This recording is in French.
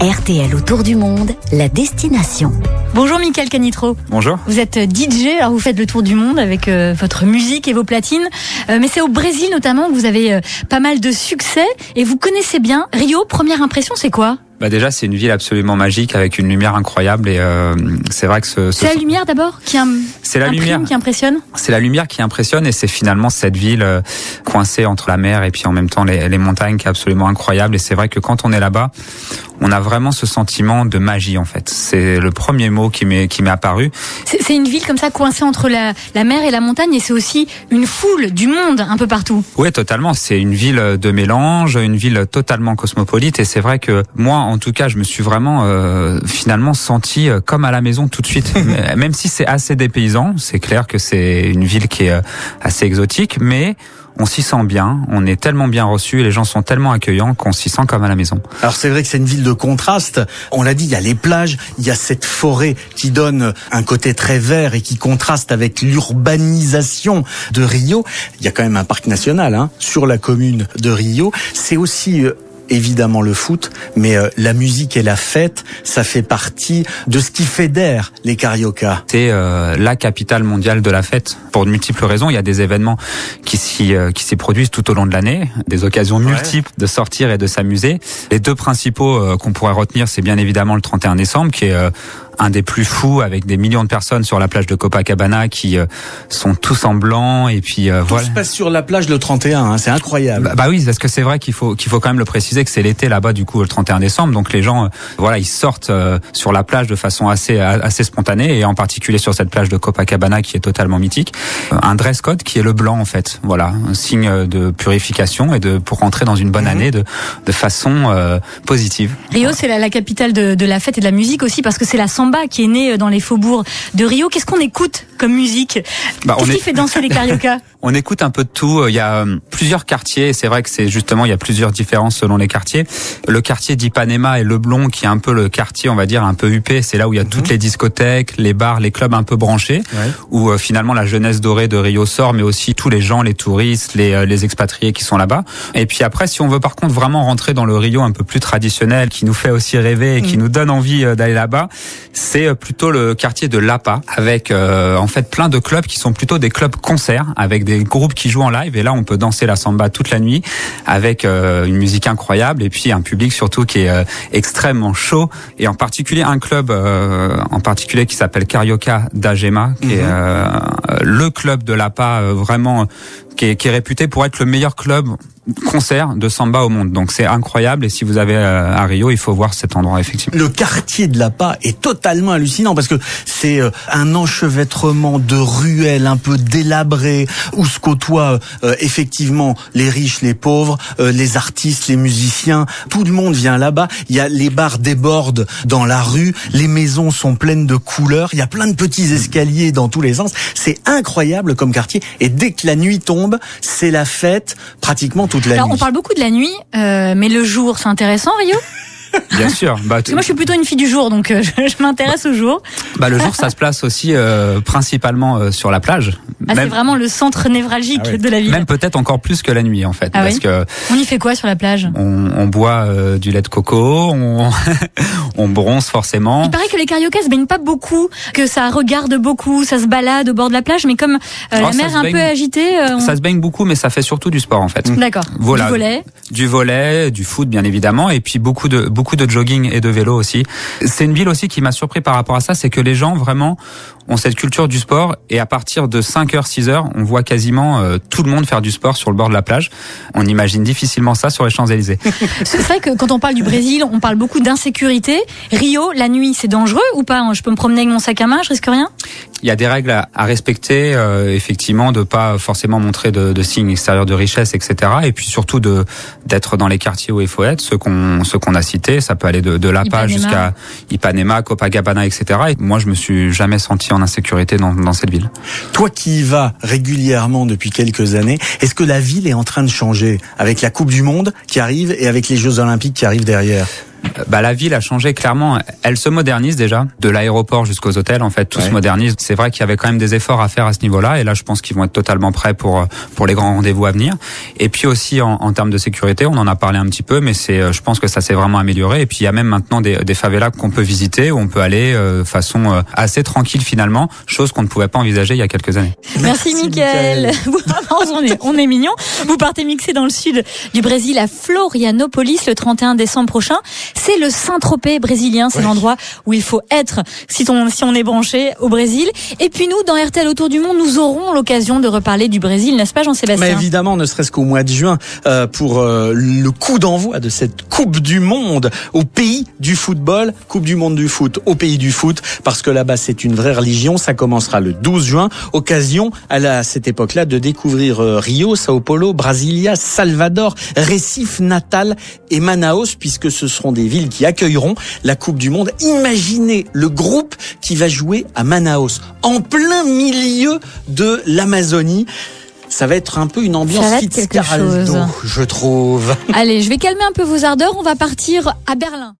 RTL autour du monde, la destination. Bonjour Michael Canitro. Bonjour. Vous êtes DJ, alors vous faites le tour du monde avec votre musique et vos platines. Mais c'est au Brésil notamment que vous avez pas mal de succès et vous connaissez bien Rio. Première impression, c'est quoi ? Déjà, c'est une ville absolument magique avec une lumière incroyable et c'est vrai que c'est la lumière d'abord qui qui impressionne. C'est la lumière qui impressionne et c'est finalement cette ville coincée entre la mer et puis en même temps les montagnes qui est absolument incroyable. Et c'est vrai que quand on est là-bas, on a vraiment ce sentiment de magie en fait. C'est le premier mot qui m'est apparu. C'est une ville comme ça coincée entre la mer et la montagne et c'est aussi une foule du monde un peu partout. Oui, totalement. C'est une ville de mélange, une ville totalement cosmopolite et c'est vrai que moi, en tout cas, je me suis vraiment finalement senti comme à la maison tout de suite. Même si c'est assez dépaysant, c'est clair que c'est une ville qui est assez exotique, mais on s'y sent bien, on est tellement bien reçu, les gens sont tellement accueillants qu'on s'y sent comme à la maison. Alors c'est vrai que c'est une ville de contraste. On l'a dit, il y a les plages, il y a cette forêt qui donne un côté très vert et qui contraste avec l'urbanisation de Rio. Il y a quand même un parc national sur la commune de Rio. C'est aussi évidemment le foot, mais la musique et la fête, ça fait partie de ce qui fédère les Cariocas. C'est la capitale mondiale de la fête. Pour de multiples raisons, il y a des événements qui s'y produisent tout au long de l'année, des occasions multiples de sortir et de s'amuser. Les deux principaux qu'on pourrait retenir, c'est bien évidemment le 31 décembre, qui est un des plus fous avec des millions de personnes sur la plage de Copacabana qui sont tous en blanc et puis tout se passe sur la plage le 31, c'est incroyable. Bah oui, parce que c'est vrai qu'il faut quand même le préciser que c'est l'été là-bas du coup le 31 décembre, donc les gens ils sortent sur la plage de façon assez spontanée et en particulier sur cette plage de Copacabana qui est totalement mythique. Un dress code qui est le blanc en fait, voilà, un signe de purification et pour rentrer dans une bonne année de façon positive. Rio, c'est la capitale de la fête et de la musique aussi parce que c'est la samba qui est née dans les faubourgs de Rio. Qu'est-ce qu'on écoute comme musique ? Qu'est-ce qui fait danser les Cariocas ? On écoute un peu de tout. Il y a plusieurs quartiers. C'est vrai que il y a plusieurs différences selon les quartiers. Le quartier d'Ipanema et Leblon, qui est un peu le quartier, on va dire, un peu huppé. C'est là où il y a toutes les discothèques, les bars, les clubs un peu branchés, où finalement la jeunesse dorée de Rio sort, mais aussi tous les gens, les touristes, les expatriés qui sont là-bas. Et puis après, si on veut par contre vraiment rentrer dans le Rio un peu plus traditionnel, qui nous fait aussi rêver et qui nous donne envie d'aller là-bas, c'est plutôt le quartier de Lapa, avec en fait plein de clubs qui sont plutôt des clubs concerts, avec des groupes qui jouent en live, et là on peut danser la samba toute la nuit avec une musique incroyable et puis un public surtout qui est extrêmement chaud, et en particulier un club qui s'appelle Carioca d'Agema, qui est le club de Lapa vraiment qui est réputé pour être le meilleur club concert de samba au monde. Donc c'est incroyable, et si vous avez à Rio, il faut voir cet endroit effectivement. Le quartier de Lapa est totalement hallucinant parce que c'est un enchevêtrement de ruelles un peu délabrées où se côtoient effectivement les riches, les pauvres, les artistes, les musiciens. Tout le monde vient là-bas. Il y a les bars débordent dans la rue, les maisons sont pleines de couleurs, il y a plein de petits escaliers dans tous les sens. C'est incroyable comme quartier, et dès que la nuit tombe, c'est la fête pratiquement toute la nuit. On parle beaucoup de la nuit, mais le jour, c'est intéressant, Rio ? Bien sûr. Parce que moi, je suis plutôt une fille du jour, donc je m'intéresse au jour. Le jour, ça se place aussi principalement sur la plage. C'est vraiment le centre névralgique de la ville. Même peut-être encore plus que la nuit, en fait. Que on y fait quoi sur la plage ? On boit du lait de coco, on bronze forcément. Il paraît que les Cariocas se baignent pas beaucoup, que ça regarde beaucoup, ça se balade au bord de la plage, mais comme la mer est un peu agitée... Ça se baigne beaucoup, mais ça fait surtout du sport, en fait. D'accord. Voilà. Du volley, du foot, bien évidemment, et puis beaucoup de jogging et de vélo aussi. C'est une ville aussi qui m'a surpris par rapport à ça, c'est que les gens vraiment ont cette culture du sport, et à partir de 5h, 6h, on voit quasiment tout le monde faire du sport sur le bord de la plage. On imagine difficilement ça sur les Champs-Élysées. C'est vrai que quand on parle du Brésil, on parle beaucoup d'insécurité. Rio, la nuit, c'est dangereux ou pas ? Je peux me promener avec mon sac à main, je risque rien ? Il y a des règles à respecter, effectivement, de pas forcément montrer de signes extérieurs de richesse, etc. Et puis surtout d'être dans les quartiers où il faut être, ceux qu'on a cités. Ça peut aller de Lapa jusqu'à Ipanema, Copacabana, etc. Et moi, je me suis jamais senti en insécurité dans cette ville. Toi qui y vas régulièrement depuis quelques années, est-ce que la ville est en train de changer avec la Coupe du Monde qui arrive et avec les Jeux Olympiques qui arrivent derrière ? La ville a changé clairement. Elle se modernise déjà, de l'aéroport jusqu'aux hôtels. En fait, tout se modernise. C'est vrai qu'il y avait quand même des efforts à faire à ce niveau-là. Et là, je pense qu'ils vont être totalement prêts pour les grands rendez-vous à venir. Et puis aussi en termes de sécurité, on en a parlé un petit peu, mais je pense que ça s'est vraiment amélioré. Et puis il y a même maintenant des favelas qu'on peut visiter, où on peut aller façon assez tranquille finalement, chose qu'on ne pouvait pas envisager il y a quelques années. Merci Mickaël. On est mignons. Vous partez mixer dans le sud du Brésil à Florianopolis le 31 décembre prochain. C'est le Saint-Tropez brésilien. C'est l'endroit où il faut être si on est branché au Brésil. Et puis nous, dans RTL Autour du Monde, nous aurons l'occasion de reparler du Brésil, n'est-ce pas Jean-Sébastien ? Mais évidemment, ne serait-ce qu'au mois de juin, pour le coup d'envoi de cette Coupe du Monde au pays du football, Coupe du Monde du foot au pays du foot, parce que là-bas c'est une vraie religion. Ça commencera le 12 juin. Occasion à cette époque-là de découvrir Rio, Sao Paulo, Brasilia, Salvador, Recife, Natal et Manaus, puisque ce seront des villes qui accueilleront la Coupe du Monde. Imaginez le groupe qui va jouer à Manaus, en plein milieu de l'Amazonie. Ça va être un peu une ambiance Fitzcarraldo, je trouve. Allez, je vais calmer un peu vos ardeurs. On va partir à Berlin.